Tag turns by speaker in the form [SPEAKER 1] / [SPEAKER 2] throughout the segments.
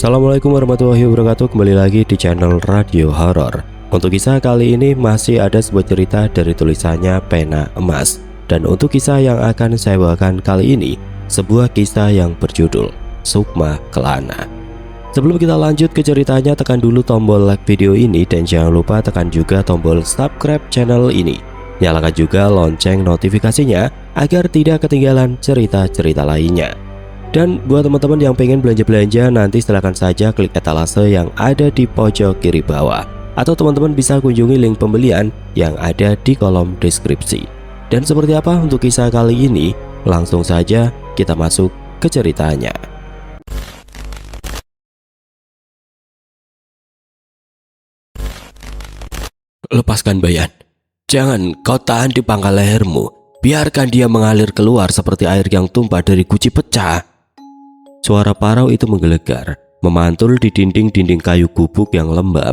[SPEAKER 1] Assalamualaikum warahmatullahi wabarakatuh. Kembali lagi di channel Radio Horor. Untuk kisah kali ini masih ada sebuah cerita dari tulisannya Pena Emas. Dan untuk kisah yang akan saya bawakan kali ini, sebuah kisah yang berjudul Sukma Kelana. Sebelum kita lanjut ke ceritanya, tekan dulu tombol like video ini dan jangan lupa tekan juga tombol subscribe channel ini. Nyalakan juga lonceng notifikasinya agar tidak ketinggalan cerita-cerita lainnya. Dan buat teman-teman yang pengen belanja-belanja, nanti silakan saja klik etalase yang ada di pojok kiri bawah. Atau teman-teman bisa kunjungi link pembelian yang ada di kolom deskripsi. Dan seperti apa untuk kisah kali ini? Langsung saja kita masuk ke ceritanya. Lepaskan Bayan. Jangan kau tahan di pangkal lehermu. Biarkan dia mengalir keluar seperti air yang tumpah dari guci pecah. Suara parau itu menggelegar, memantul di dinding-dinding kayu gubuk yang lembab.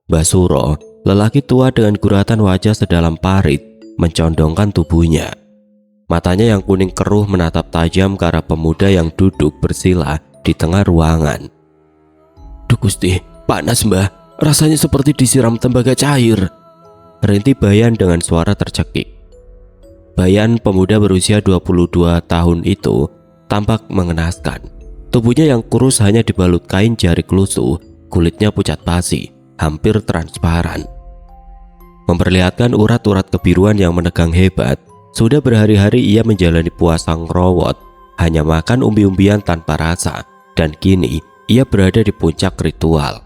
[SPEAKER 1] Mbah Suro, lelaki tua dengan guratan wajah sedalam parit, mencondongkan tubuhnya. Matanya yang kuning keruh menatap tajam ke arah pemuda yang duduk bersila di tengah ruangan. Duh Gusti, panas Mbah, rasanya seperti disiram tembaga cair. Rintih Bayan dengan suara tercekik. Bayan, pemuda berusia 22 tahun itu, tampak mengenaskan. Tubuhnya yang kurus hanya dibalut kain jarik lusuh, kulitnya pucat basi, hampir transparan. Memperlihatkan urat-urat kebiruan yang menegang hebat. Sudah berhari-hari ia menjalani puasa ngerowot, hanya makan umbi-umbian tanpa rasa, dan kini ia berada di puncak ritual.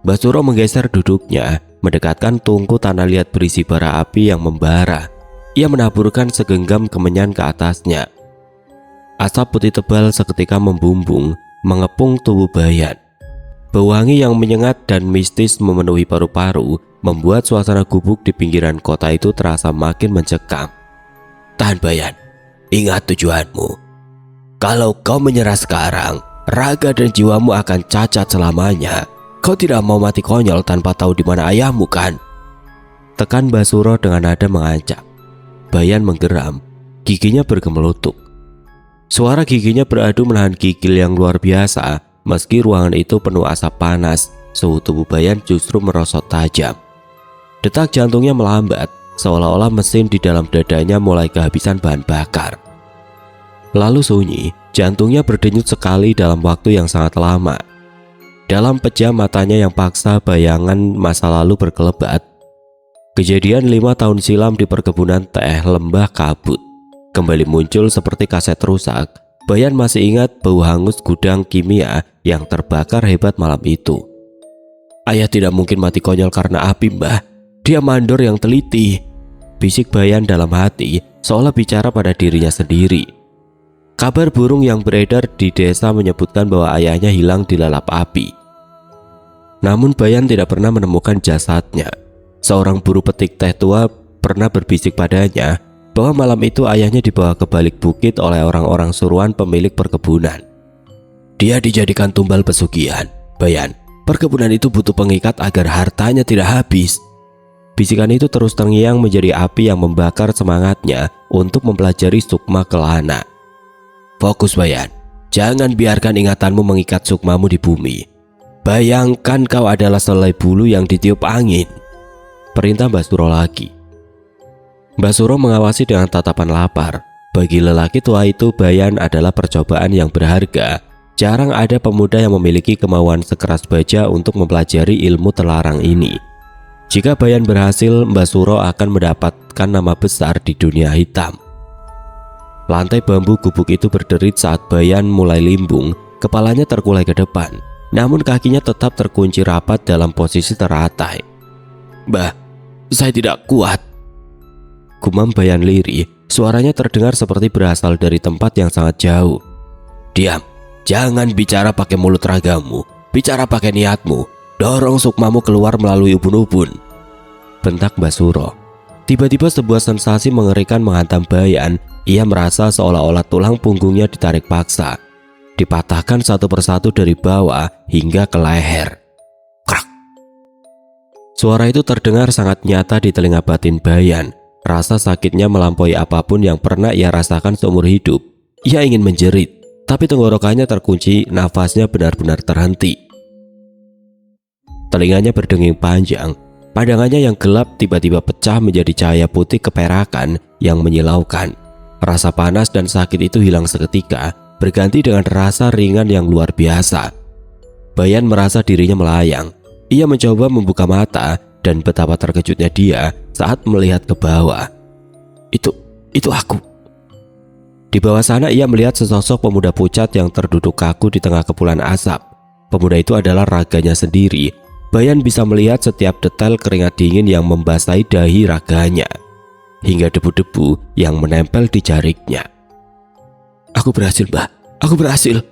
[SPEAKER 1] Mbah Suro menggeser duduknya, mendekatkan tungku tanah liat berisi bara api yang membara. Ia menaburkan segenggam kemenyan ke atasnya. Asap putih tebal seketika membumbung, mengepung tubuh Bayan. Bau wangi yang menyengat dan mistis memenuhi paru-paru, membuat suasana gubuk di pinggiran kota itu terasa makin mencekam. Tahan Bayan, ingat tujuanmu. Kalau kau menyerah sekarang, raga dan jiwamu akan cacat selamanya. Kau tidak mau mati konyol tanpa tahu di mana ayahmu kan? Tekan Mbah Suro dengan nada mengancam. Bayan menggeram, giginya bergemelutuk. Suara giginya beradu menahan gigil yang luar biasa. Meski ruangan itu penuh asap panas, suhu tubuh Bayan justru merosot tajam. Detak jantungnya melambat, seolah-olah mesin di dalam dadanya mulai kehabisan bahan bakar. Lalu sunyi, jantungnya berdenyut sekali dalam waktu yang sangat lama. Dalam pejam matanya yang paksa bayangan masa lalu berkelebat. Kejadian 5 tahun silam di perkebunan teh Lembah Kabut kembali muncul seperti kaset rusak. Bayan masih ingat bau hangus gudang kimia yang terbakar hebat malam itu. Ayah tidak mungkin mati konyol karena api Mbah. Dia mandor yang teliti, bisik Bayan dalam hati, seolah bicara pada dirinya sendiri. Kabar burung yang beredar di desa menyebutkan bahwa ayahnya hilang dilalap api. Namun Bayan tidak pernah menemukan jasadnya. Seorang buruh petik teh tua pernah berbisik padanya bahwa malam itu ayahnya dibawa ke balik bukit oleh orang-orang suruhan pemilik perkebunan. Dia dijadikan tumbal pesugihan. Bayan, perkebunan itu butuh pengikat agar hartanya tidak habis. Bisikan itu terus terngiang menjadi api yang membakar semangatnya untuk mempelajari Sukma Kelana. Fokus Bayan, jangan biarkan ingatanmu mengikat sukmamu di bumi. Bayangkan kau adalah selai bulu yang ditiup angin. Perintah Mbah Suro lagi. Mbah Suro mengawasi dengan tatapan lapar. Bagi lelaki tua itu, Bayan adalah percobaan yang berharga. Jarang ada pemuda yang memiliki kemauan sekeras baja untuk mempelajari ilmu terlarang ini. Jika Bayan berhasil, Mbah Suro akan mendapatkan nama besar di dunia hitam. Lantai bambu gubuk itu berderit saat Bayan mulai limbung. Kepalanya terkulai ke depan, namun kakinya tetap terkunci rapat dalam posisi teratai. Mbah, saya tidak kuat. Gumam Bayan lirih, suaranya terdengar seperti berasal dari tempat yang sangat jauh. Diam, jangan bicara pakai mulut ragamu, bicara pakai niatmu. Dorong sukmamu keluar melalui ubun-ubun, bentak Mbah Suro. Tiba-tiba sebuah sensasi mengerikan menghantam Bayan. Ia merasa seolah-olah tulang punggungnya ditarik paksa, dipatahkan satu persatu dari bawah hingga ke leher. Krak. Suara itu terdengar sangat nyata di telinga batin Bayan. Rasa sakitnya melampaui apapun yang pernah ia rasakan seumur hidup. Ia ingin menjerit, tapi tenggorokannya terkunci, nafasnya benar-benar terhenti. Telinganya berdenging panjang, pandangannya yang gelap tiba-tiba pecah menjadi cahaya putih keperakan yang menyilaukan. Rasa panas dan sakit itu hilang seketika, berganti dengan rasa ringan yang luar biasa. Bayan merasa dirinya melayang. Ia mencoba membuka mata dan betapa terkejutnya dia saat melihat ke bawah. Itu aku. Di bawah sana ia melihat sesosok pemuda pucat yang terduduk kaku di tengah kepulan asap. Pemuda itu adalah raganya sendiri. Bayan bisa melihat setiap detail keringat dingin yang membasahi dahi raganya, hingga debu-debu yang menempel di jariknya. Aku berhasil, Mbah. Aku berhasil.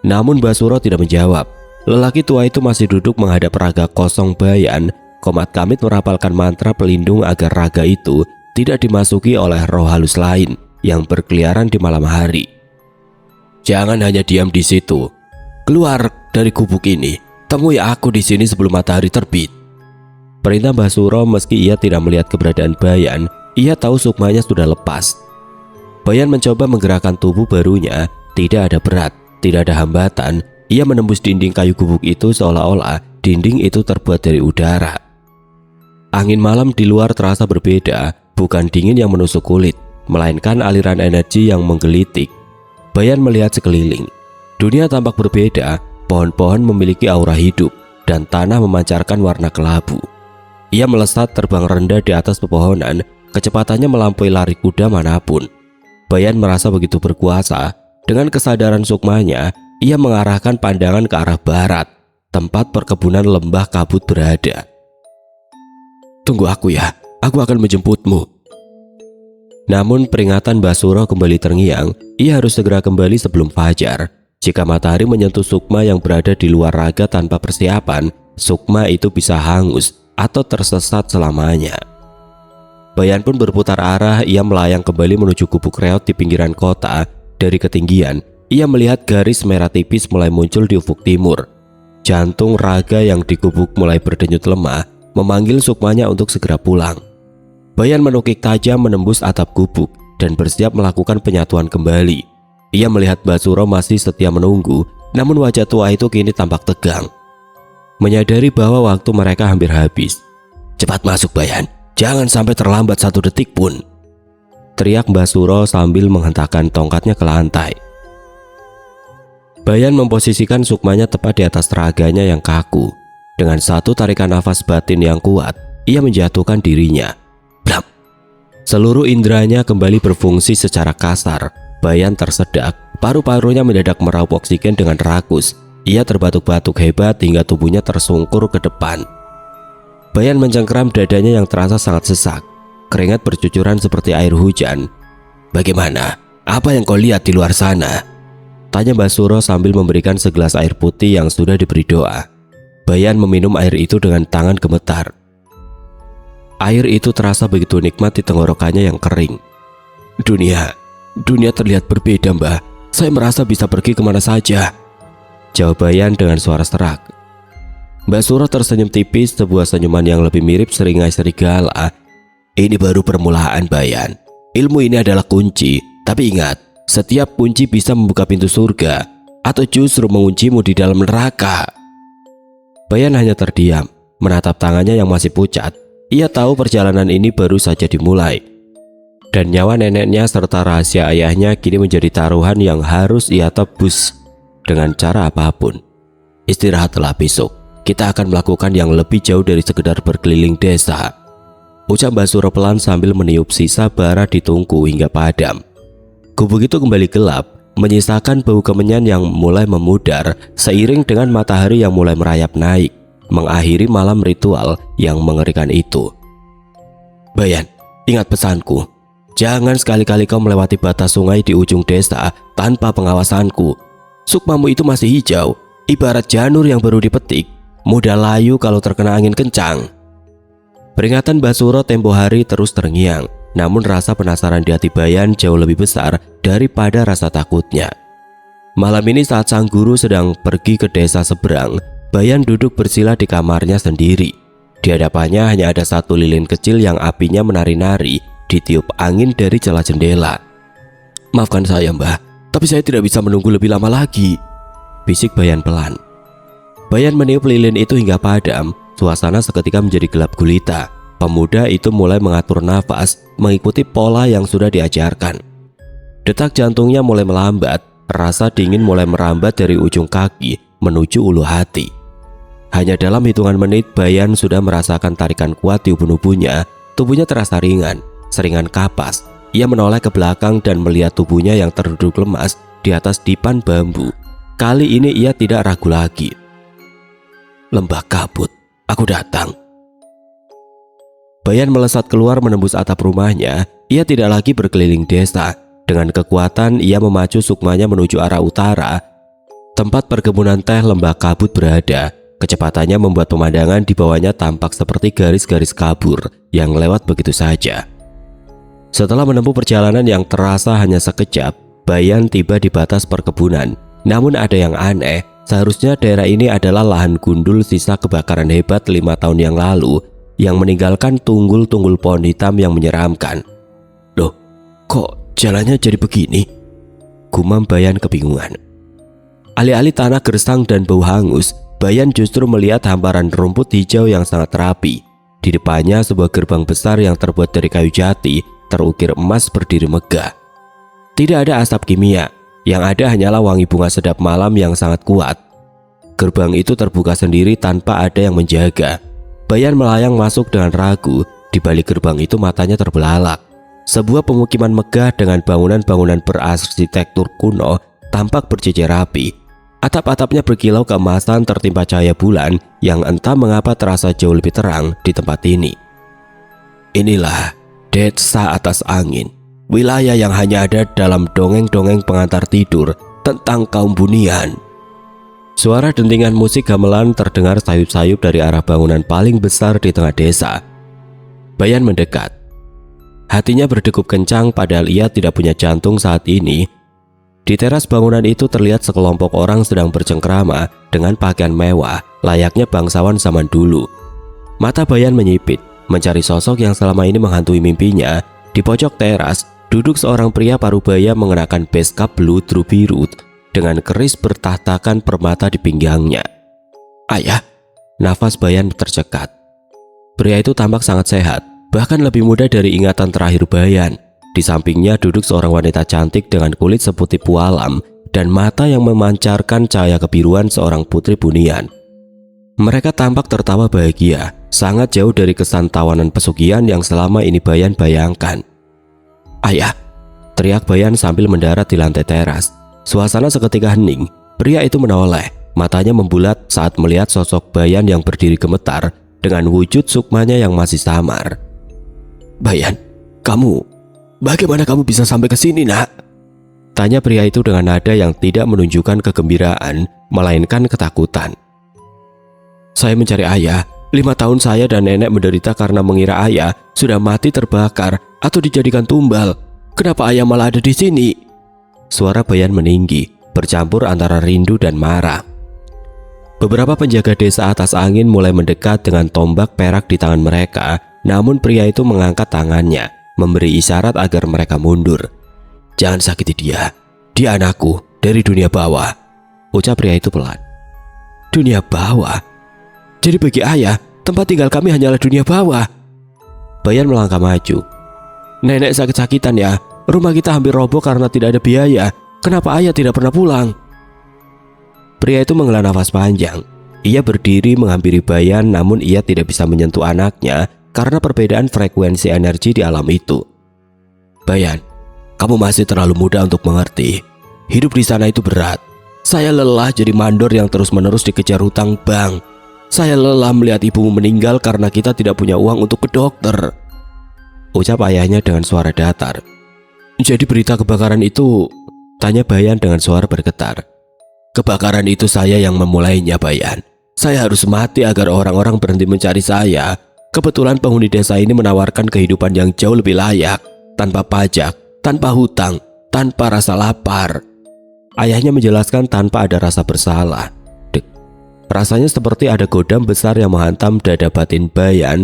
[SPEAKER 1] Namun Basuro tidak menjawab. Lelaki tua itu masih duduk menghadap raga kosong Bayan. Komat Kamit merapalkan mantra pelindung agar raga itu tidak dimasuki oleh roh halus lain yang berkeliaran di malam hari. Jangan hanya diam di situ. Keluar dari gubuk ini. Temui aku di sini sebelum matahari terbit. Perintah Basuro. Meski ia tidak melihat keberadaan Bayan, ia tahu sukmanya sudah lepas. Bayan mencoba menggerakkan tubuh barunya. Tidak ada berat, tidak ada hambatan. Ia menembus dinding kayu gubuk itu seolah-olah dinding itu terbuat dari udara. Angin malam di luar terasa berbeda, bukan dingin yang menusuk kulit, melainkan aliran energi yang menggelitik. Bayan melihat sekeliling. Dunia tampak berbeda, pohon-pohon memiliki aura hidup, dan tanah memancarkan warna kelabu. Ia melesat terbang rendah di atas pepohonan, kecepatannya melampaui lari kuda manapun. Bayan merasa begitu berkuasa. Dengan kesadaran sukmanya, ia mengarahkan pandangan ke arah barat, tempat perkebunan lembah kabut berada. Tunggu aku ya, aku akan menjemputmu. Namun peringatan Basuro kembali terngiang, ia harus segera kembali sebelum fajar. Jika matahari menyentuh sukma yang berada di luar raga tanpa persiapan, sukma itu bisa hangus atau tersesat selamanya. Bayan pun berputar arah, ia melayang kembali menuju gubuk reot di pinggiran kota. Dari ketinggian, ia melihat garis merah tipis mulai muncul di ufuk timur. Jantung raga yang di gubuk mulai berdenyut lemah, memanggil sukmanya untuk segera pulang. Bayan menukik tajam menembus atap gubuk dan bersiap melakukan penyatuan kembali. Ia melihat Basuro masih setia menunggu, namun wajah tua itu kini tampak tegang. Menyadari bahwa waktu mereka hampir habis. Cepat masuk Bayan, jangan sampai terlambat satu detik pun, teriak Basuro sambil menghentakkan tongkatnya ke lantai. Bayan memposisikan sukmanya tepat di atas raganya yang kaku. Dengan satu tarikan nafas batin yang kuat, ia menjatuhkan dirinya. Blam! Seluruh inderanya kembali berfungsi secara kasar. Bayan tersedak, paru-parunya mendadak meraup oksigen dengan rakus. Ia terbatuk-batuk hebat hingga tubuhnya tersungkur ke depan. Bayan mencengkeram dadanya yang terasa sangat sesak. Keringat bercucuran seperti air hujan. Bagaimana? Apa yang kau lihat di luar sana? Tanya Basuro sambil memberikan segelas air putih yang sudah diberi doa. Bayan meminum air itu dengan tangan gemetar. Air itu terasa begitu nikmat di tenggorokannya yang kering. Dunia terlihat berbeda, Mbah. Saya merasa bisa pergi kemana saja, jawab Bayan dengan suara serak. Basuro tersenyum tipis, sebuah senyuman yang lebih mirip seringai serigala. Ini baru permulaan, Bayan. Ilmu ini adalah kunci, tapi ingat, setiap kunci bisa membuka pintu surga atau justru menguncimu di dalam neraka. Bayan hanya terdiam, menatap tangannya yang masih pucat. Ia tahu perjalanan ini baru saja dimulai. Dan nyawa neneknya serta rahasia ayahnya kini menjadi taruhan yang harus ia tebus dengan cara apapun. Istirahatlah besok. Kita akan melakukan yang lebih jauh dari sekedar berkeliling desa, ucap Basuro pelan sambil meniup sisa bara di tungku hingga padam. Gubuk itu kembali gelap, menyisakan bau kemenyan yang mulai memudar seiring dengan matahari yang mulai merayap naik, mengakhiri malam ritual yang mengerikan itu. Bayan, ingat pesanku. Jangan sekali-kali kau melewati batas sungai di ujung desa tanpa pengawasanku. Sukmamu itu masih hijau, ibarat janur yang baru dipetik, mudah layu kalau terkena angin kencang. Peringatan Basuro tempo hari terus terngiang, namun rasa penasaran di hati Bayan jauh lebih besar daripada rasa takutnya. Malam ini saat sang guru sedang pergi ke desa seberang, Bayan duduk bersila di kamarnya sendiri. Di hadapannya hanya ada satu lilin kecil yang apinya menari-nari ditiup angin dari celah jendela. Maafkan saya, Mbah. tapi saya tidak bisa menunggu lebih lama lagi, bisik Bayan pelan. Bayan meniup lilin itu hingga padam. Suasana seketika menjadi gelap gulita. Pemuda itu mulai mengatur nafas mengikuti pola yang sudah diajarkan. Detak jantungnya mulai melambat. Rasa dingin mulai merambat dari ujung kaki menuju ulu hati. Hanya dalam hitungan menit Bayan sudah merasakan tarikan kuat di ubun-ubunnya. Tubuhnya terasa ringan, seringan kapas. Ia menoleh ke belakang dan melihat tubuhnya yang terduduk lemas di atas dipan bambu. Kali ini ia tidak ragu lagi. Lembah kabut, aku datang. Bayan melesat keluar menembus atap rumahnya. Ia tidak lagi berkeliling desa. Dengan kekuatan ia memacu sukmanya menuju arah utara. Tempat perkebunan teh lembah kabut berada. Kecepatannya membuat pemandangan di bawahnya tampak seperti garis-garis kabur yang lewat begitu saja. Setelah menempuh perjalanan yang terasa hanya sekejap, Bayan tiba di batas perkebunan. Namun ada yang aneh. Seharusnya daerah ini adalah lahan gundul sisa kebakaran hebat 5 tahun yang lalu yang meninggalkan tunggul-tunggul pohon hitam yang menyeramkan. Loh, kok jalannya jadi begini? Gumam Bayan kebingungan. Alih-alih tanah gersang dan bau hangus, Bayan justru melihat hamparan rumput hijau yang sangat rapi. Di depannya sebuah gerbang besar yang terbuat dari kayu jati terukir emas berdiri megah. Tidak ada asap kimia. Yang ada hanyalah wangi bunga sedap malam yang sangat kuat. Gerbang itu terbuka sendiri tanpa ada yang menjaga. Bayan melayang masuk dengan ragu. Di balik gerbang itu matanya terbelalak. Sebuah pemukiman megah dengan bangunan-bangunan berarsitektur kuno tampak berjejer rapi. Atap-atapnya berkilau keemasan tertimpa cahaya bulan yang entah mengapa terasa jauh lebih terang di tempat ini. Inilah Desa Atas Angin. Wilayah yang hanya ada dalam dongeng-dongeng pengantar tidur tentang kaum bunian. Suara dentingan musik gamelan terdengar sayup-sayup dari arah bangunan paling besar di tengah desa. Bayan mendekat. Hatinya berdegup kencang padahal ia tidak punya jantung saat ini. Di teras bangunan itu terlihat sekelompok orang sedang bercengkrama dengan pakaian mewah layaknya bangsawan zaman dulu. Mata Bayan menyipit mencari sosok yang selama ini menghantui mimpinya. Di pojok teras duduk seorang pria parubaya mengenakan beskap bludru biru dengan keris bertahtakan permata di pinggangnya. Ayah, nafas Bayan tercekat. Pria itu tampak sangat sehat, bahkan lebih muda dari ingatan terakhir Bayan. Di sampingnya duduk seorang wanita cantik dengan kulit seputih pualam dan mata yang memancarkan cahaya kebiruan seorang putri bunian. Mereka tampak tertawa bahagia, sangat jauh dari kesan tawanan pesugihan yang selama ini Bayan bayangkan. Ayah, teriak Bayan sambil mendarat di lantai teras. Suasana seketika hening. Pria itu menoleh, matanya membulat saat melihat sosok Bayan yang berdiri gemetar dengan wujud sukmanya yang masih samar. Bayan, bagaimana kamu bisa sampai ke sini, nak? Tanya pria itu dengan nada yang tidak menunjukkan kegembiraan, melainkan ketakutan. Saya mencari ayah. 5 tahun saya dan nenek menderita karena mengira ayah sudah mati terbakar atau dijadikan tumbal. Kenapa ayah malah ada di sini? Suara Bayan meninggi, bercampur antara rindu dan marah. Beberapa penjaga desa Atas Angin mulai mendekat dengan tombak perak di tangan mereka. Namun pria itu mengangkat tangannya, memberi isyarat agar mereka mundur. Jangan sakiti dia. Dia anakku dari dunia bawah, ucap pria itu pelan. Dunia bawah? Jadi bagi ayah, tempat tinggal kami hanyalah dunia bawah. Bayan melangkah maju. Nenek sakit-sakitan ya. Rumah kita hampir roboh karena tidak ada biaya. Kenapa ayah tidak pernah pulang? Pria itu menghela nafas panjang. Ia berdiri menghampiri Bayan, namun ia tidak bisa menyentuh anaknya karena perbedaan frekuensi energi di alam itu. Bayan, kamu masih terlalu muda untuk mengerti. Hidup di sana itu berat. Saya lelah jadi mandor yang terus-menerus dikejar hutang bank. Saya lelah melihat ibumu meninggal karena kita tidak punya uang untuk ke dokter, ucap ayahnya dengan suara datar. Jadi berita kebakaran itu? Tanya Bayan dengan suara bergetar. Kebakaran itu saya yang memulainya, Bayan. Saya harus mati agar orang-orang berhenti mencari saya. Kebetulan penghuni desa ini menawarkan kehidupan yang jauh lebih layak, tanpa pajak, tanpa hutang, tanpa rasa lapar. Ayahnya menjelaskan tanpa ada rasa bersalah. Rasanya seperti ada godam besar yang menghantam dada batin Bayan.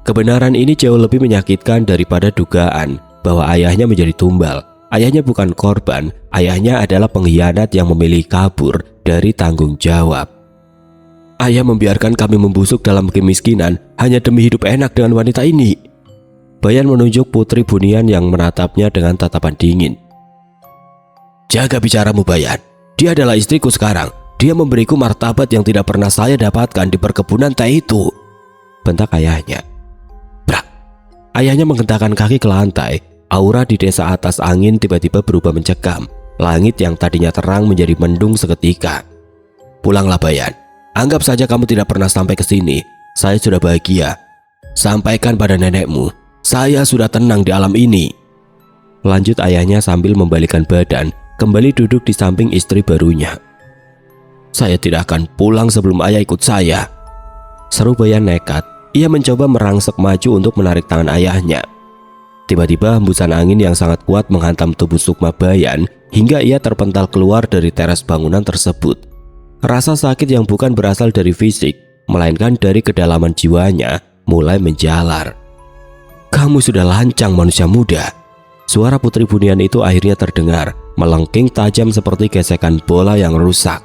[SPEAKER 1] Kebenaran ini jauh lebih menyakitkan daripada dugaan bahwa ayahnya menjadi tumbal. ayahnya bukan korban, ayahnya adalah pengkhianat yang memilih kabur dari tanggung jawab. Ayah membiarkan kami membusuk dalam kemiskinan hanya demi hidup enak dengan wanita ini. Bayan menunjuk Putri Bunian yang menatapnya dengan tatapan dingin. Jaga bicaramu, Bayan. Dia adalah istriku sekarang. Dia memberiku martabat yang tidak pernah saya dapatkan di perkebunan teh itu, bentak ayahnya. Brak. Ayahnya menghentakkan kaki ke lantai. Aura di desa atas angin tiba-tiba berubah mencekam. Langit yang tadinya terang menjadi mendung seketika. Pulanglah, Bayan. Anggap saja kamu tidak pernah sampai ke sini. Saya sudah bahagia. Sampaikan pada nenekmu, saya sudah tenang di alam ini. Lanjut ayahnya sambil membalikkan badan, kembali duduk di samping istri barunya. Saya tidak akan pulang sebelum ayah ikut saya, seru Bayan nekat. Ia mencoba merangsek maju untuk menarik tangan ayahnya. Tiba-tiba hembusan angin yang sangat kuat menghantam tubuh Sukma Bayan hingga ia terpental keluar dari teras bangunan tersebut. Rasa sakit yang bukan berasal dari fisik, melainkan dari kedalaman jiwanya, mulai menjalar. Kamu sudah lancang, manusia muda. Suara Putri Bunian itu akhirnya terdengar, melengking tajam seperti gesekan bola yang rusak.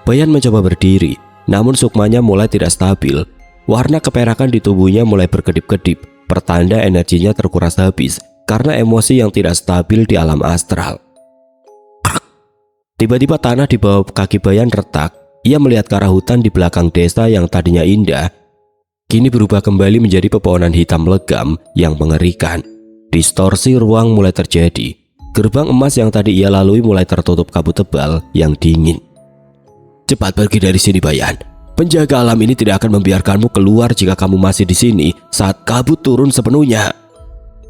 [SPEAKER 1] Bayan mencoba berdiri, namun sukmanya mulai tidak stabil. Warna keperakan di tubuhnya mulai berkedip-kedip, pertanda energinya terkuras habis karena emosi yang tidak stabil di alam astral. Tiba-tiba tanah di bawah kaki Bayan retak. Ia melihat ke arah hutan di belakang desa yang tadinya indah, kini berubah kembali menjadi pepohonan hitam legam yang mengerikan. Distorsi ruang mulai terjadi. Gerbang emas yang tadi ia lalui mulai tertutup kabut tebal yang dingin. Cepat pergi dari sini, Bayan. Penjaga alam ini tidak akan membiarkanmu keluar jika kamu masih di sini saat kabut turun sepenuhnya,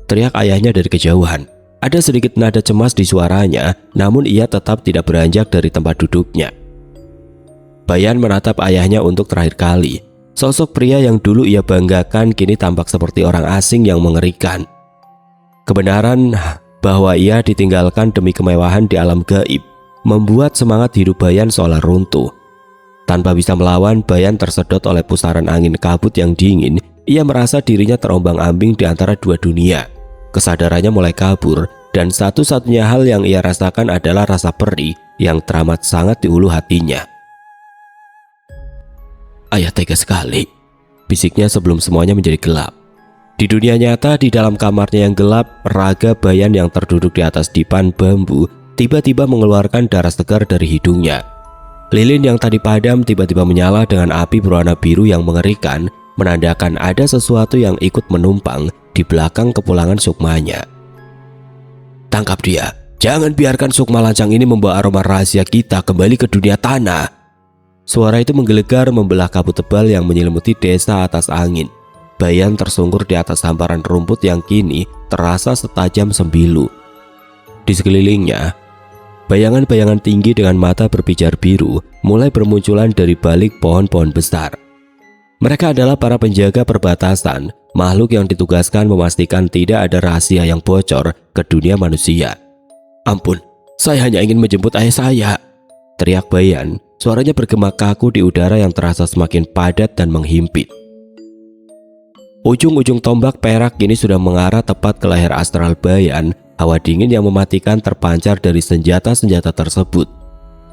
[SPEAKER 1] teriak ayahnya dari kejauhan. Ada sedikit nada cemas di suaranya, namun ia tetap tidak beranjak dari tempat duduknya. Bayan menatap ayahnya untuk terakhir kali. Sosok pria yang dulu ia banggakan kini tampak seperti orang asing yang mengerikan. Kebenaran bahwa ia ditinggalkan demi kemewahan di alam gaib membuat semangat hidup Bayan seolah runtuh. Tanpa bisa melawan, Bayan tersedot oleh pusaran angin kabut yang dingin. Ia merasa dirinya terombang-ambing di antara dua dunia. Kesadarannya mulai kabur, dan satu-satunya hal yang ia rasakan adalah rasa perih yang teramat sangat di hulu hatinya. Ayah tega sekali, bisiknya sebelum semuanya menjadi gelap. Di dunia nyata, di dalam kamarnya yang gelap, raga Bayan yang terduduk di atas dipan bambu tiba-tiba mengeluarkan darah segar dari hidungnya. Lilin yang tadi padam tiba-tiba menyala dengan api berwarna biru yang mengerikan, menandakan ada sesuatu yang ikut menumpang di belakang kepulangan sukmanya. Tangkap dia, jangan biarkan sukma lancang ini membawa aroma rahasia kita kembali ke dunia tanah. Suara itu menggelegar membelah kabut tebal yang menyelimuti desa atas angin. Bayan tersungkur di atas hamparan rumput yang kini terasa setajam sembilu. Di sekelilingnya, bayangan-bayangan tinggi dengan mata berpijar biru mulai bermunculan dari balik pohon-pohon besar. Mereka adalah para penjaga perbatasan, makhluk yang ditugaskan memastikan tidak ada rahasia yang bocor ke dunia manusia. Ampun, saya hanya ingin menjemput ayah saya, teriak Bayan. Suaranya bergema kaku di udara yang terasa semakin padat dan menghimpit. Ujung-ujung tombak perak kini sudah mengarah tepat ke leher astral Bayan. Hawa dingin yang mematikan terpancar dari senjata-senjata tersebut.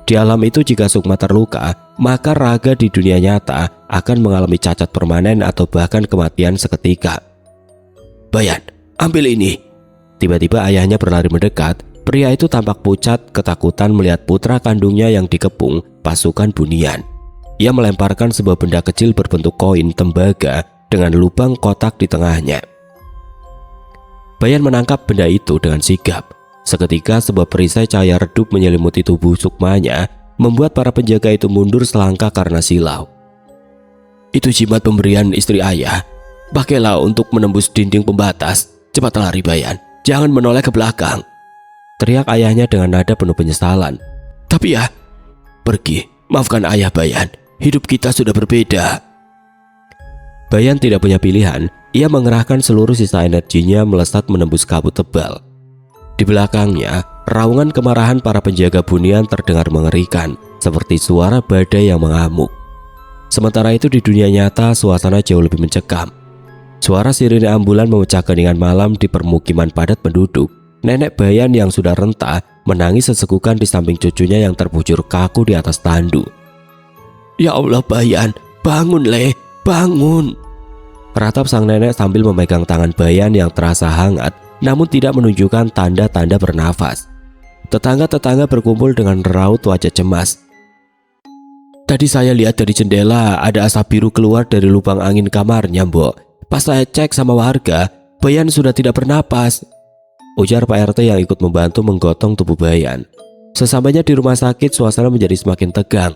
[SPEAKER 1] Di alam itu, jika sukma terluka, maka raga di dunia nyata akan mengalami cacat permanen atau bahkan kematian seketika. Bayan, ambil ini. Tiba-tiba ayahnya berlari mendekat. Pria itu tampak pucat, ketakutan melihat putra kandungnya yang dikepung pasukan Bunian. Ia melemparkan sebuah benda kecil berbentuk koin tembaga dengan lubang kotak di tengahnya. Bayan menangkap benda itu dengan sigap. Seketika sebuah perisai cahaya redup menyelimuti tubuh sukmanya, membuat para penjaga itu mundur selangkah karena silau. Itu jimat pemberian istri ayah. Pakailah untuk menembus dinding pembatas. Cepat lari, Bayan, jangan menoleh ke belakang, teriak ayahnya dengan nada penuh penyesalan. Tapi ya, pergi, maafkan ayah Bayan, hidup kita sudah berbeda. Bayan tidak punya pilihan. Ia mengerahkan seluruh sisa energinya melesat menembus kabut tebal. Di belakangnya, raungan kemarahan para penjaga Bunian terdengar mengerikan, seperti suara badai yang mengamuk. Sementara itu di dunia nyata, suasana jauh lebih mencekam. Suara sirine ambulan memecah keningan malam di permukiman padat penduduk. Nenek Bayan yang sudah renta menangis sesekukan di samping cucunya yang terbujur kaku di atas tandu. "Ya Allah Bayan, bangun Le, bangun!" Ratap sang nenek sambil memegang tangan Bayan yang terasa hangat namun tidak menunjukkan tanda-tanda bernafas. Tetangga-tetangga berkumpul dengan raut wajah cemas. "Tadi saya lihat dari jendela ada asap biru keluar dari lubang angin kamarnya, Mbok. Pas saya cek sama warga, Bayan sudah tidak bernapas," ujar Pak RT yang ikut membantu menggotong tubuh Bayan. Sesampainya di rumah sakit, suasana menjadi semakin tegang.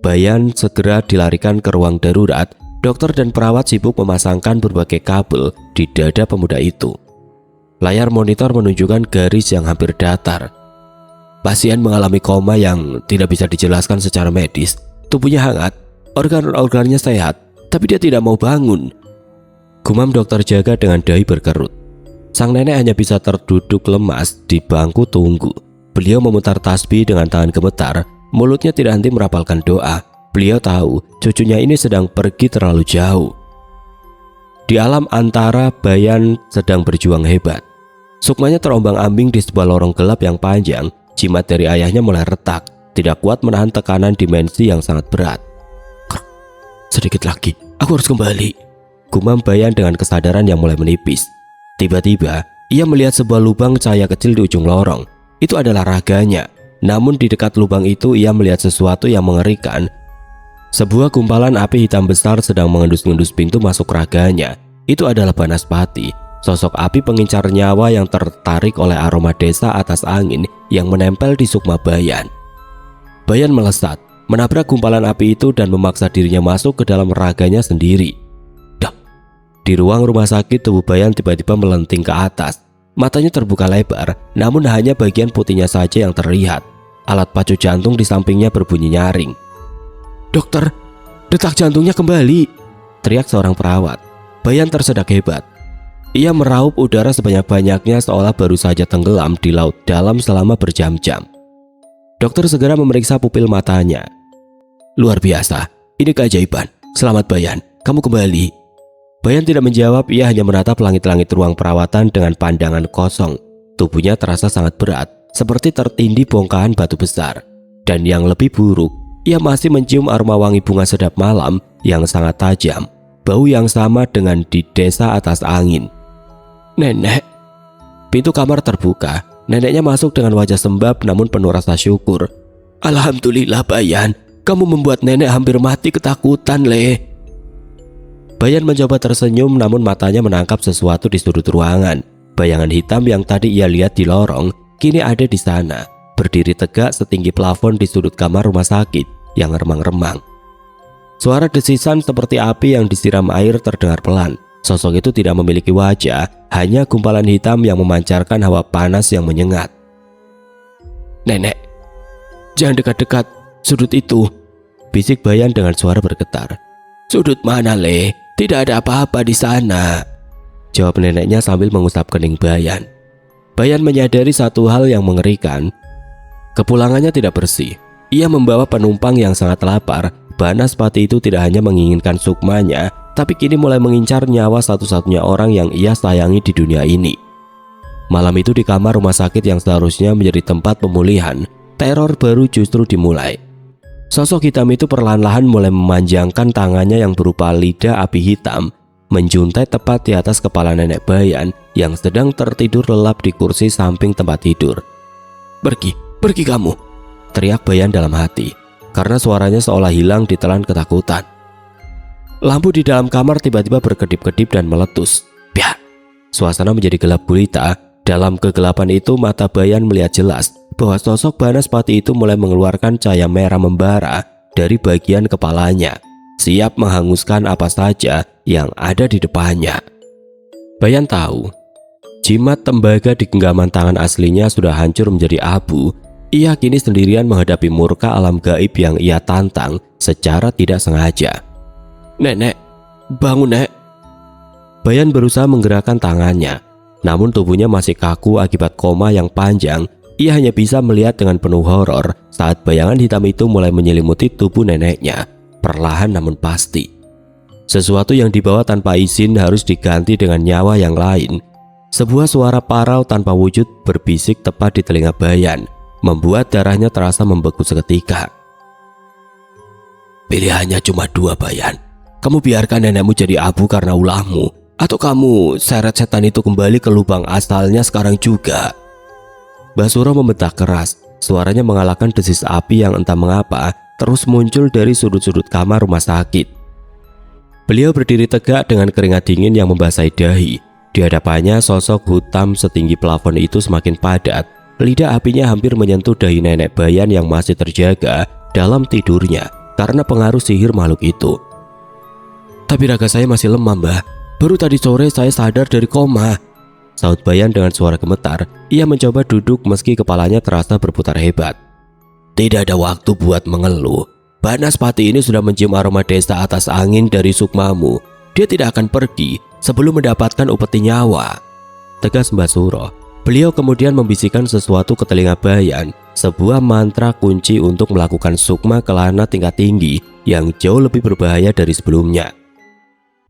[SPEAKER 1] Bayan segera dilarikan ke ruang darurat. Dokter dan perawat sibuk memasangkan berbagai kabel di dada pemuda itu. Layar monitor menunjukkan garis yang hampir datar. Pasien mengalami koma yang tidak bisa dijelaskan secara medis. Tubuhnya hangat, organ-organnya sehat, tapi dia tidak mau bangun, gumam dokter jaga dengan dahi berkerut. Sang nenek hanya bisa terduduk lemas di bangku tunggu. Beliau memutar tasbih dengan tangan gemetar, mulutnya tidak henti merapalkan doa. Beliau tahu cucunya ini sedang pergi terlalu jauh. Di alam antara, Bayan sedang berjuang hebat. Sukmanya terombang-ambing di sebuah lorong gelap yang panjang. Jimat dari ayahnya mulai retak, tidak kuat menahan tekanan dimensi yang sangat berat. "Sedikit lagi, aku harus kembali," gumam Bayan dengan kesadaran yang mulai menipis. Tiba-tiba, ia melihat sebuah lubang cahaya kecil di ujung lorong. Itu adalah raganya. Namun di dekat lubang itu ia melihat sesuatu yang mengerikan. Sebuah gumpalan api hitam besar sedang mengendus-endus pintu masuk raganya. Itu adalah Banaspati, sosok api pengincar nyawa yang tertarik oleh aroma desa atas angin yang menempel di sukma Bayan. Bayan melesat, menabrak gumpalan api itu dan memaksa dirinya masuk ke dalam raganya sendiri. Dah. Di ruang rumah sakit, tubuh Bayan tiba-tiba melenting ke atas. Matanya terbuka lebar, namun hanya bagian putihnya saja yang terlihat. Alat pacu jantung di sampingnya berbunyi nyaring. "Dokter, detak jantungnya kembali," teriak seorang perawat. Bayan tersedak hebat. Ia meraup udara sebanyak-banyaknya seolah baru saja tenggelam di laut dalam selama berjam-jam. Dokter segera memeriksa pupil matanya. "Luar biasa, ini keajaiban. Selamat Bayan, kamu kembali." Bayan tidak menjawab, ia hanya menatap langit-langit ruang perawatan dengan pandangan kosong. Tubuhnya terasa sangat berat, seperti tertindih bongkahan batu besar. Dan yang lebih buruk, ia masih mencium aroma wangi bunga sedap malam yang sangat tajam, bau yang sama dengan di desa atas angin. "Nenek." Pintu kamar terbuka. Neneknya masuk dengan wajah sembab namun penuh rasa syukur. "Alhamdulillah Bayan, kamu membuat nenek hampir mati ketakutan Le." Bayan mencoba tersenyum namun matanya menangkap sesuatu di sudut ruangan. Bayangan hitam yang tadi ia lihat di lorong kini ada di sana, berdiri tegak setinggi plafon di sudut kamar rumah sakit yang remang-remang. Suara desisan seperti api yang disiram air terdengar pelan. Sosok itu tidak memiliki wajah, hanya gumpalan hitam yang memancarkan hawa panas yang menyengat. "Nenek, jangan dekat-dekat sudut itu," bisik Bayan dengan suara bergetar. "Sudut mana Le? Tidak ada apa-apa di sana," jawab neneknya sambil mengusap kening Bayan. Bayan menyadari satu hal yang mengerikan. Kepulangannya tidak bersih. Ia membawa penumpang yang sangat lapar. Banaspati itu tidak hanya menginginkan sukmanya, tapi kini mulai mengincar nyawa satu-satunya orang yang ia sayangi di dunia ini. Malam itu di kamar rumah sakit yang seharusnya menjadi tempat pemulihan, teror baru justru dimulai. Sosok hitam itu perlahan-lahan mulai memanjangkan tangannya yang berupa lidah api hitam, menjuntai tepat di atas kepala nenek Bayan yang sedang tertidur lelap di kursi samping tempat tidur. Pergi kamu," teriak Bayan dalam hati, karena suaranya seolah hilang ditelan ketakutan. Lampu di dalam kamar tiba-tiba berkedip-kedip dan meletus. Piat! Suasana menjadi gelap gulita. Dalam kegelapan itu mata Bayan melihat jelas bahwa sosok Banaspati itu mulai mengeluarkan cahaya merah membara dari bagian kepalanya, siap menghanguskan apa saja yang ada di depannya. Bayan tahu, jimat tembaga di genggaman tangan aslinya sudah hancur menjadi abu. Ia kini sendirian menghadapi murka alam gaib yang ia tantang secara tidak sengaja. "Nenek, bangun Nek." Bayan berusaha menggerakkan tangannya, namun tubuhnya masih kaku akibat koma yang panjang. Ia hanya bisa melihat dengan penuh horor saat bayangan hitam itu mulai menyelimuti tubuh neneknya, perlahan namun pasti. Sesuatu yang dibawa tanpa izin harus diganti dengan nyawa yang lain. Sebuah suara parau tanpa wujud berbisik tepat di telinga Bayan, membuat darahnya terasa membeku seketika. Pilihannya cuma dua, Bayan. Kamu biarkan nenekmu jadi abu karena ulahmu, atau kamu seret setan itu kembali ke lubang asalnya sekarang juga. Basuro membentak keras. Suaranya mengalahkan desis api yang entah mengapa terus muncul dari sudut-sudut kamar rumah sakit. Beliau berdiri tegak dengan keringat dingin yang membasahi dahi. Di hadapannya sosok hitam setinggi plafon itu semakin padat. Lidah apinya hampir menyentuh dahi nenek Bayan yang masih terjaga dalam tidurnya karena pengaruh sihir makhluk itu. Tapi raga saya masih lemah, Mbah. Baru tadi sore saya sadar dari koma, saut Bayan dengan suara gemetar. Ia mencoba duduk meski kepalanya terasa berputar hebat. Tidak ada waktu buat mengeluh. Banaspati ini sudah mencium aroma desa atas angin dari sukmamu. Dia tidak akan pergi sebelum mendapatkan upeti nyawa, tegas Mbah Suro. Beliau kemudian membisikkan sesuatu ke telinga Bayan, sebuah mantra kunci untuk melakukan sukma kelana tingkat tinggi yang jauh lebih berbahaya dari sebelumnya.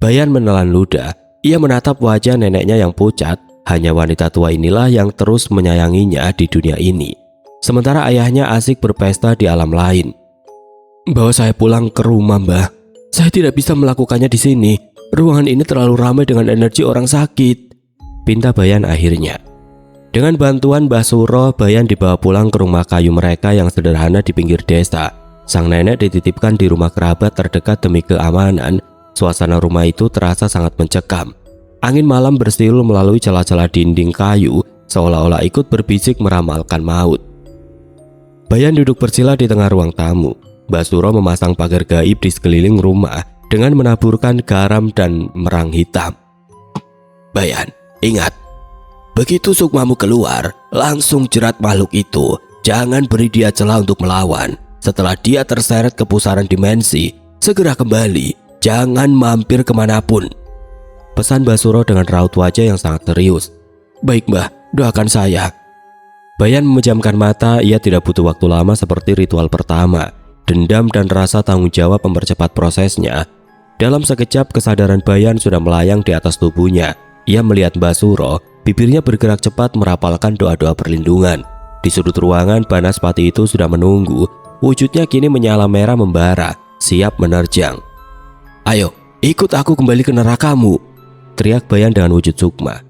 [SPEAKER 1] Bayan menelan ludah. Ia menatap wajah neneknya yang pucat. Hanya wanita tua inilah yang terus menyayanginya di dunia ini, sementara ayahnya asik berpesta di alam lain. Bawa saya pulang ke rumah, Mbah. Saya tidak bisa melakukannya di sini. Ruangan ini terlalu ramai dengan energi orang sakit, pinta Bayan akhirnya. Dengan bantuan Mbah Suro, Bayan dibawa pulang ke rumah kayu mereka yang sederhana di pinggir desa. Sang nenek dititipkan di rumah kerabat terdekat demi keamanan. Suasana rumah itu terasa sangat mencekam. Angin malam bersiul melalui celah-celah dinding kayu, seolah-olah ikut berbisik meramalkan maut. Bayan duduk bersila di tengah ruang tamu. Mbah Suro memasang pagar gaib di sekeliling rumah dengan menaburkan garam dan merang hitam. Bayan, ingat, begitu sukmamu keluar, langsung jerat makhluk itu. Jangan beri dia celah untuk melawan. Setelah dia terseret ke pusaran dimensi, segera kembali. Jangan mampir kemanapun, pesan Mbah Suro dengan raut wajah yang sangat serius. Baik, Mbah, doakan saya. Bayan memejamkan mata. Ia tidak butuh waktu lama seperti ritual pertama. Dendam dan rasa tanggung jawab mempercepat prosesnya. Dalam sekejap kesadaran Bayan sudah melayang di atas tubuhnya. Ia melihat Mbah Suro, bibirnya bergerak cepat merapalkan doa-doa perlindungan. Di sudut ruangan Banaspati itu sudah menunggu. Wujudnya kini menyala merah membara, siap menerjang. Ayo, ikut aku kembali ke nerakamu, teriak Bayan dengan wujud sukma.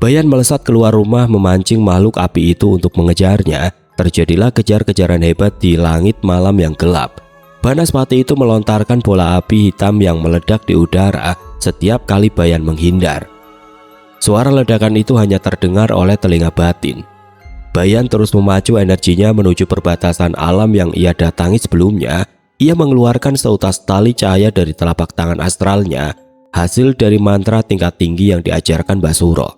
[SPEAKER 1] Bayan melesat keluar rumah memancing makhluk api itu untuk mengejarnya. Terjadilah kejar-kejaran hebat di langit malam yang gelap. Banaspati itu melontarkan bola api hitam yang meledak di udara setiap kali Bayan menghindar. Suara ledakan itu hanya terdengar oleh telinga batin. Bayan terus memacu energinya menuju perbatasan alam yang ia datangi sebelumnya. Ia mengeluarkan seutas tali cahaya dari telapak tangan astralnya, hasil dari mantra tingkat tinggi yang diajarkan Mbah Suro.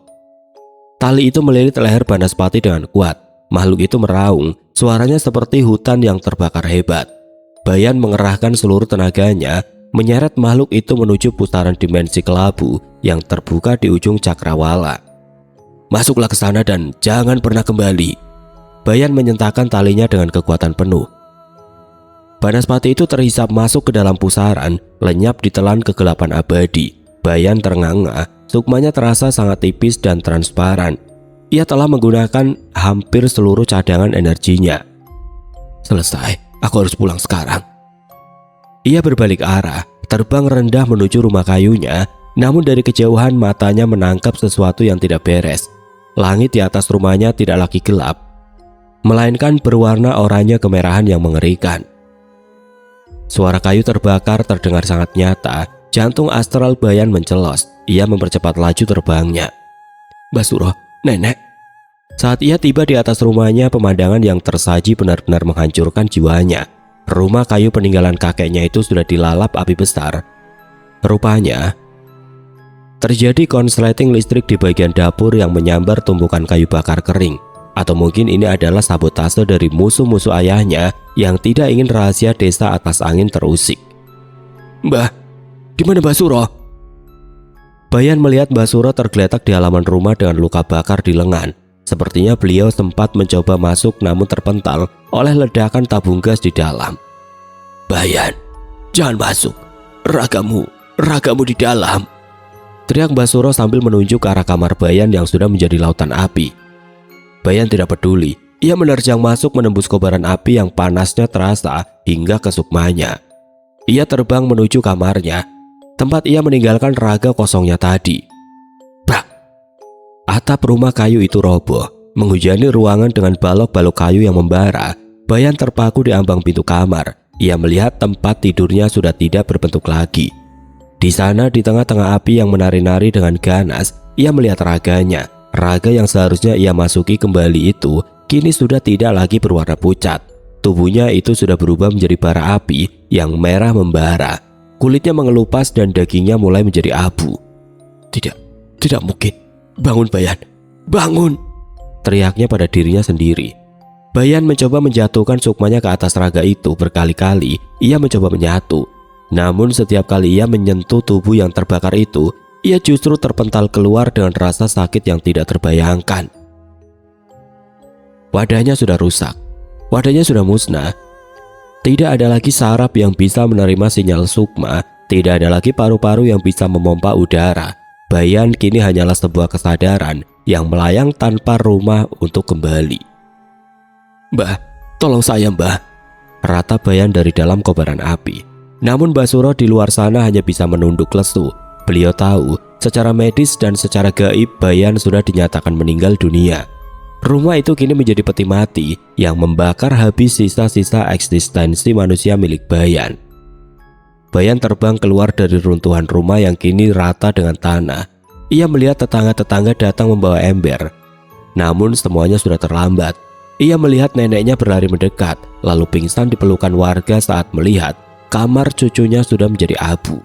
[SPEAKER 1] Tali itu melilit leher Banaspati dengan kuat. Makhluk itu meraung, suaranya seperti hutan yang terbakar hebat. Bayan mengerahkan seluruh tenaganya, menyeret makhluk itu menuju pusaran dimensi kelabu yang terbuka di ujung cakrawala. Masuklah ke sana dan jangan pernah kembali. Bayan menyentakkan talinya dengan kekuatan penuh. Banaspati itu terhisap masuk ke dalam pusaran, lenyap ditelan kegelapan abadi. Bayan ternganga, sukmanya terasa sangat tipis dan transparan. Ia telah menggunakan hampir seluruh cadangan energinya. Selesai, aku harus pulang sekarang. Ia berbalik arah, terbang rendah menuju rumah kayunya, namun dari kejauhan matanya menangkap sesuatu yang tidak beres. Langit di atas rumahnya tidak lagi gelap, melainkan berwarna oranye kemerahan yang mengerikan. Suara kayu terbakar terdengar sangat nyata. Jantung astral Bayan mencelos. Ia mempercepat laju terbangnya. Mbah Suro, nenek. Saat ia tiba di atas rumahnya, pemandangan yang tersaji benar-benar menghancurkan jiwanya. Rumah kayu peninggalan kakeknya itu sudah dilalap api besar. Rupanya terjadi konsleting listrik di bagian dapur yang menyambar tumpukan kayu bakar kering. Atau mungkin ini adalah sabotase dari musuh-musuh ayahnya yang tidak ingin rahasia desa atas angin terusik. Mbah, di mana Mbah Suro? Bayan melihat Mbah Suro tergeletak di halaman rumah dengan luka bakar di lengan. Sepertinya beliau sempat mencoba masuk namun terpental oleh ledakan tabung gas di dalam. Bayan, jangan masuk. Ragamu di dalam. teriak Mbah Suro sambil menunjuk ke arah kamar Bayan yang sudah menjadi lautan api. Bayan tidak peduli. Ia menerjang masuk menembus kobaran api yang panasnya terasa hingga ke sukmanya. Ia terbang menuju kamarnya, tempat ia meninggalkan raga kosongnya tadi. Brak! Atap rumah kayu itu roboh, menghujani ruangan dengan balok-balok kayu yang membara. Bayan terpaku di ambang pintu kamar. Ia melihat tempat tidurnya sudah tidak berbentuk lagi. Di sana, di tengah-tengah api yang menari-nari dengan ganas, ia melihat raganya. Raga yang seharusnya ia masuki kembali itu kini sudah tidak lagi berwarna pucat. Tubuhnya itu sudah berubah menjadi bara api yang merah membara. Kulitnya mengelupas dan dagingnya mulai menjadi abu. Tidak mungkin. Bangun Bayan, bangun! Teriaknya pada dirinya sendiri. Bayan mencoba menjatuhkan sukmanya ke atas raga itu berkali-kali. Ia mencoba menyatu. Namun setiap kali ia menyentuh tubuh yang terbakar itu, ia justru terpental keluar dengan rasa sakit yang tidak terbayangkan. Wadahnya sudah rusak. Wadahnya sudah musnah. Tidak ada lagi saraf yang bisa menerima sinyal sukma. Tidak ada lagi paru-paru yang bisa memompa udara. Bayan kini hanyalah sebuah kesadaran yang melayang tanpa rumah untuk kembali. Mbah, tolong saya Mbah, rata Bayan dari dalam kobaran api. Namun Mbah Suro di luar sana hanya bisa menunduk lesu. Beliau tahu secara medis dan secara gaib Bayan sudah dinyatakan meninggal dunia. Rumah itu kini menjadi peti mati yang membakar habis sisa-sisa eksistensi manusia milik Bayan. Bayan terbang keluar dari runtuhan rumah yang kini rata dengan tanah. Ia melihat tetangga-tetangga datang membawa ember. Namun semuanya sudah terlambat. Ia melihat neneknya berlari mendekat, lalu pingsan di pelukan warga saat melihat kamar cucunya sudah menjadi abu.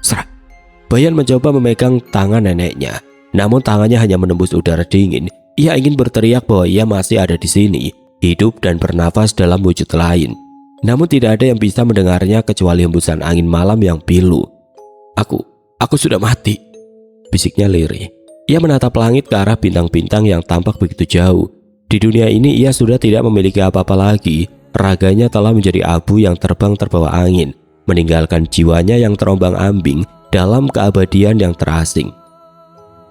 [SPEAKER 1] Serak. Bayan mencoba memegang tangan neneknya, namun tangannya hanya menembus udara dingin. Ia ingin berteriak bahwa ia masih ada di sini, hidup dan bernafas dalam wujud lain. Namun tidak ada yang bisa mendengarnya kecuali hembusan angin malam yang pilu. Aku sudah mati, bisiknya lirih. Ia menatap langit ke arah bintang-bintang yang tampak begitu jauh. Di dunia ini ia sudah tidak memiliki apa-apa lagi. Raganya telah menjadi abu yang terbang terbawa angin, meninggalkan jiwanya yang terombang-ambing dalam keabadian yang terasing.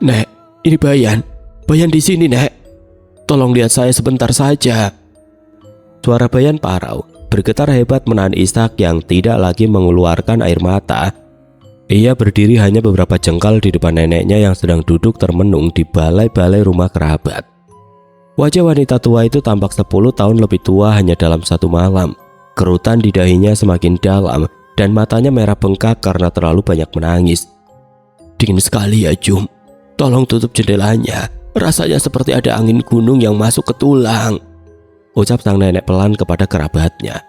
[SPEAKER 1] Nek, ini Bayan. Bayan di sini, Nek. Tolong lihat saya sebentar saja. Suara Bayan parau, bergetar hebat menahan Ishak yang tidak lagi mengeluarkan air mata. Ia berdiri hanya beberapa jengkal di depan neneknya yang sedang duduk termenung di balai-balai rumah kerabat. Wajah wanita tua itu tampak 10 tahun lebih tua hanya dalam satu malam. Kerutan di dahinya semakin dalam dan matanya merah bengkak karena terlalu banyak menangis. Dingin sekali ya Jum. Tolong tutup jendelanya. Rasanya seperti ada angin gunung yang masuk ke tulang, ucap sang nenek pelan kepada kerabatnya.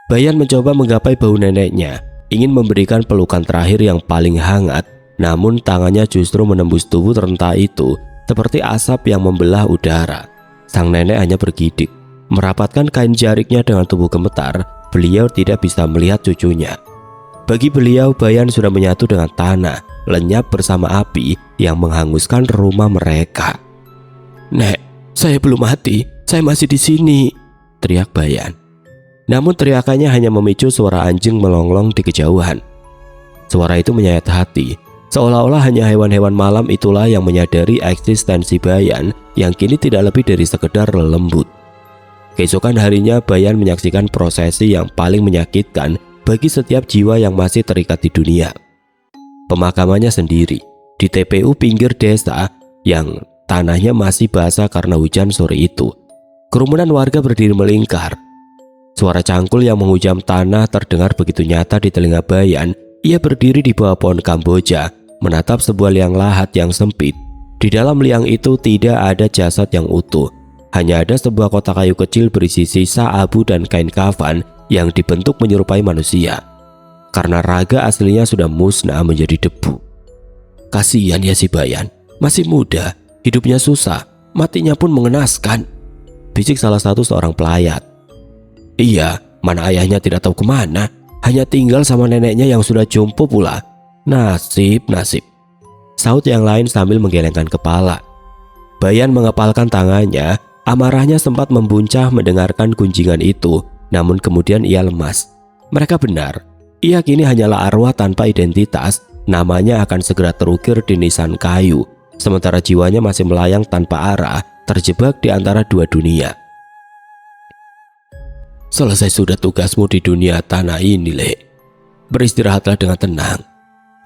[SPEAKER 1] Bayan mencoba menggapai bahu neneknya, ingin memberikan pelukan terakhir yang paling hangat. Namun tangannya justru menembus tubuh renta itu seperti asap yang membelah udara. Sang nenek hanya bergidik, merapatkan kain jariknya dengan tubuh gemetar. Beliau tidak bisa melihat cucunya. Bagi beliau, Bayan sudah menyatu dengan tanah, lenyap bersama api yang menghanguskan rumah mereka. Nek, saya belum mati, saya masih di sini, teriak Bayan. Namun teriakannya hanya memicu suara anjing melonglong di kejauhan. Suara itu menyayat hati, seolah-olah hanya hewan-hewan malam itulah yang menyadari eksistensi Bayan yang kini tidak lebih dari sekedar lelembut. Keesokan harinya Bayan menyaksikan prosesi yang paling menyakitkan bagi setiap jiwa yang masih terikat di dunia. Pemakamannya sendiri di TPU pinggir desa yang tanahnya masih basah karena hujan sore itu. Kerumunan warga berdiri melingkar. Suara cangkul yang menghujam tanah terdengar begitu nyata di telinga Bayan. Ia berdiri di bawah pohon kamboja, menatap sebuah liang lahat yang sempit. Di dalam liang itu tidak ada jasad yang utuh. Hanya ada sebuah kotak kayu kecil berisi sisa abu dan kain kafan yang dibentuk menyerupai manusia. Karena raga aslinya sudah musnah menjadi debu. Kasihan ya si Bayan, masih muda, hidupnya susah, matinya pun mengenaskan, bisik salah satu seorang pelayat. Iya, mana ayahnya tidak tahu kemana, hanya tinggal sama neneknya yang sudah jompo pula. Nasib, saut yang lain sambil menggelengkan kepala. Bayan mengepalkan tangannya, amarahnya sempat membuncah mendengarkan gunjingan itu. Namun kemudian ia lemas. Mereka benar, ia kini hanyalah arwah tanpa identitas. namanya akan segera terukir di nisan kayu, sementara jiwanya masih melayang tanpa arah, terjebak di antara dua dunia. Selesai sudah tugasmu di dunia tanah ini, Le. Beristirahatlah dengan tenang,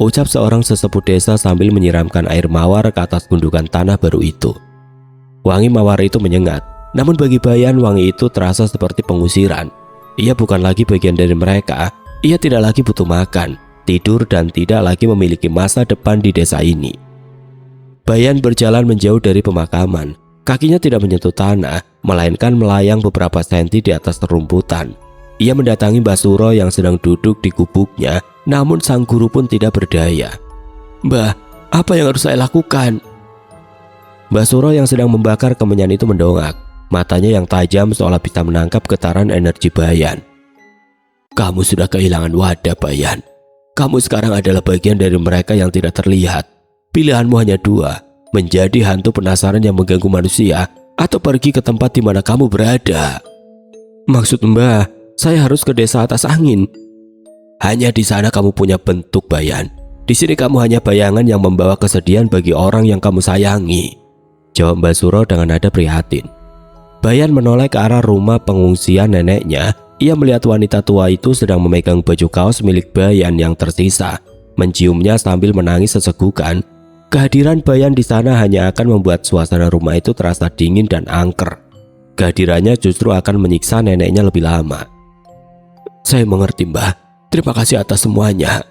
[SPEAKER 1] ucap seorang sesepuh desa sambil menyiramkan air mawar ke atas gundukan tanah baru itu. Wangi mawar itu menyengat, namun bagi Bayan wangi itu terasa seperti pengusiran. Ia bukan lagi bagian dari mereka, ia tidak lagi butuh makan, tidur, dan tidak lagi memiliki masa depan di desa ini. Bayan berjalan menjauh dari pemakaman. Kakinya tidak menyentuh tanah, melainkan melayang beberapa senti di atas rumputan. Ia mendatangi Mbah Suro yang sedang duduk di gubuknya, namun sang guru pun tidak berdaya. "Mbah, apa yang harus saya lakukan?" Mbah Suro yang sedang membakar kemenyan itu mendongak. Matanya yang tajam seolah bisa menangkap getaran energi Bayan. "Kamu sudah kehilangan wadah, Bayan. Kamu sekarang adalah bagian dari mereka yang tidak terlihat. Pilihanmu hanya dua, menjadi hantu penasaran yang mengganggu manusia, atau pergi ke tempat di mana kamu berada." "Maksud Mbah, saya harus ke desa atas angin." "Hanya di sana kamu punya bentuk, Bayan. Di sini kamu hanya bayangan yang membawa kesedihan bagi orang yang kamu sayangi," jawab Mbah Suro dengan nada prihatin. Bayan menoleh ke arah rumah pengungsian neneknya. Ia melihat wanita tua itu sedang memegang baju kaos milik Bayan yang tersisa, menciumnya sambil menangis sesegukan. Kehadiran Bayan di sana hanya akan membuat suasana rumah itu terasa dingin dan angker. Kehadirannya justru akan menyiksa neneknya lebih lama. "Saya mengerti, Mbah. Terima kasih atas semuanya."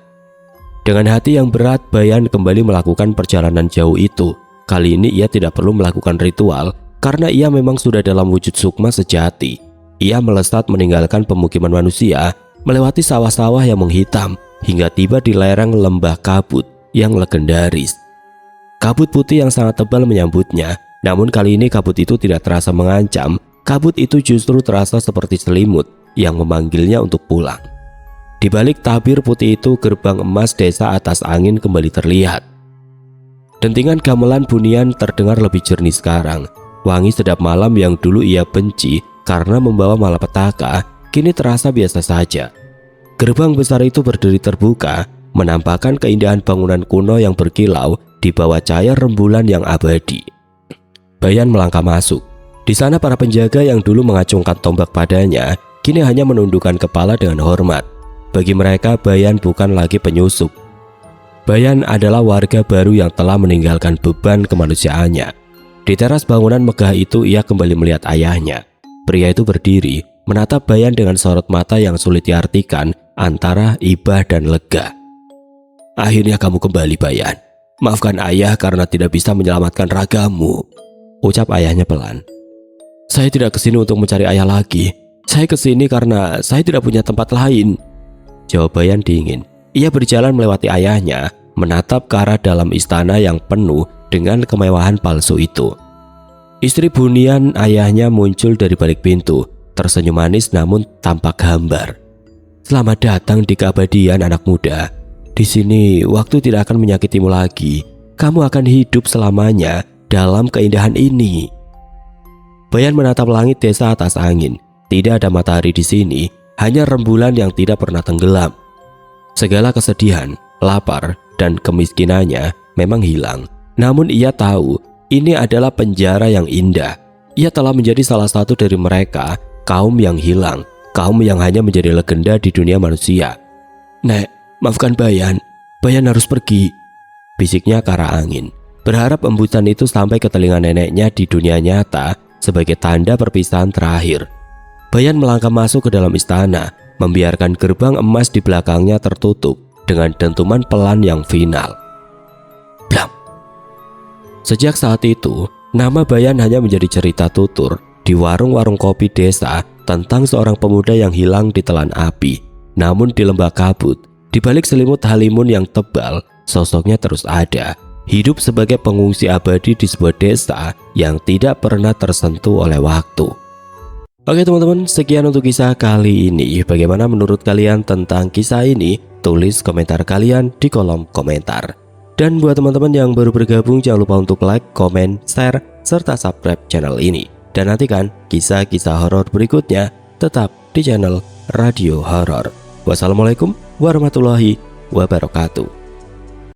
[SPEAKER 1] Dengan hati yang berat, Bayan kembali melakukan perjalanan jauh itu. Kali ini ia tidak perlu melakukan ritual karena ia memang sudah dalam wujud sukma sejati. Ia melesat meninggalkan pemukiman manusia, melewati sawah-sawah yang menghitam, hingga tiba di lereng lembah kabut yang legendaris. Kabut putih yang sangat tebal menyambutnya, namun kali ini kabut itu tidak terasa mengancam. Kabut itu justru terasa seperti selimut yang memanggilnya untuk pulang. Di balik tabir putih itu, gerbang emas desa atas angin kembali terlihat. Dentingan gamelan bunian terdengar lebih jernih sekarang. Wangi sedap malam yang dulu ia benci karena membawa malapetaka, kini terasa biasa saja. Gerbang besar itu berdiri terbuka, menampakkan keindahan bangunan kuno yang berkilau di bawah cahaya rembulan yang abadi. Bayan melangkah masuk. Di sana para penjaga yang dulu mengacungkan tombak padanya kini hanya menundukkan kepala dengan hormat. Bagi mereka, Bayan bukan lagi penyusup. Bayan adalah warga baru yang telah meninggalkan beban kemanusiaannya. Di teras bangunan megah itu ia kembali melihat ayahnya. Pria itu berdiri, menatap Bayan dengan sorot mata yang sulit diartikan antara iba dan lega. "Akhirnya kamu kembali, Bayan. Maafkan ayah karena tidak bisa menyelamatkan ragamu," ucap ayahnya pelan. "Saya tidak kesini untuk mencari ayah lagi. Saya kesini karena saya tidak punya tempat lain," jawab Bayan dingin. Ia berjalan melewati ayahnya, menatap ke arah dalam istana yang penuh dengan kemewahan palsu itu. Istri bunian ayahnya muncul dari balik pintu, tersenyum manis namun tampak hambar. "Selamat datang di keabadian, anak muda. Di sini waktu tidak akan menyakitimu lagi. Kamu akan hidup selamanya dalam keindahan ini." Bayan menatap langit desa atas angin. Tidak ada matahari di sini, hanya rembulan yang tidak pernah tenggelam. Segala kesedihan, lapar, dan kemiskinannya memang hilang. Namun ia tahu ini adalah penjara yang indah. Ia telah menjadi salah satu dari mereka, kaum yang hilang, kaum yang hanya menjadi legenda di dunia manusia. "Nek, maafkan Bayan. Bayan harus pergi," bisiknya ke arah angin. Berharap embusan itu sampai ke telinga neneknya di dunia nyata sebagai tanda perpisahan terakhir. Bayan melangkah masuk ke dalam istana, membiarkan gerbang emas di belakangnya tertutup dengan dentuman pelan yang final. Blam. Sejak saat itu, nama Bayan hanya menjadi cerita tutur di warung-warung kopi desa tentang seorang pemuda yang hilang di telan api. Namun di lembah kabut, di balik selimut halimun yang tebal, sosoknya terus ada, hidup sebagai pengungsi abadi di sebuah desa yang tidak pernah tersentuh oleh waktu. Oke teman-teman, sekian untuk kisah kali ini. Bagaimana menurut kalian tentang kisah ini? Tulis komentar kalian di kolom komentar. Dan buat teman-teman yang baru bergabung, jangan lupa untuk like, komen, share, serta subscribe channel ini. Dan nantikan kisah-kisah horor berikutnya tetap di channel Radio Horor. Wassalamualaikum warahmatullahi wabarakatuh.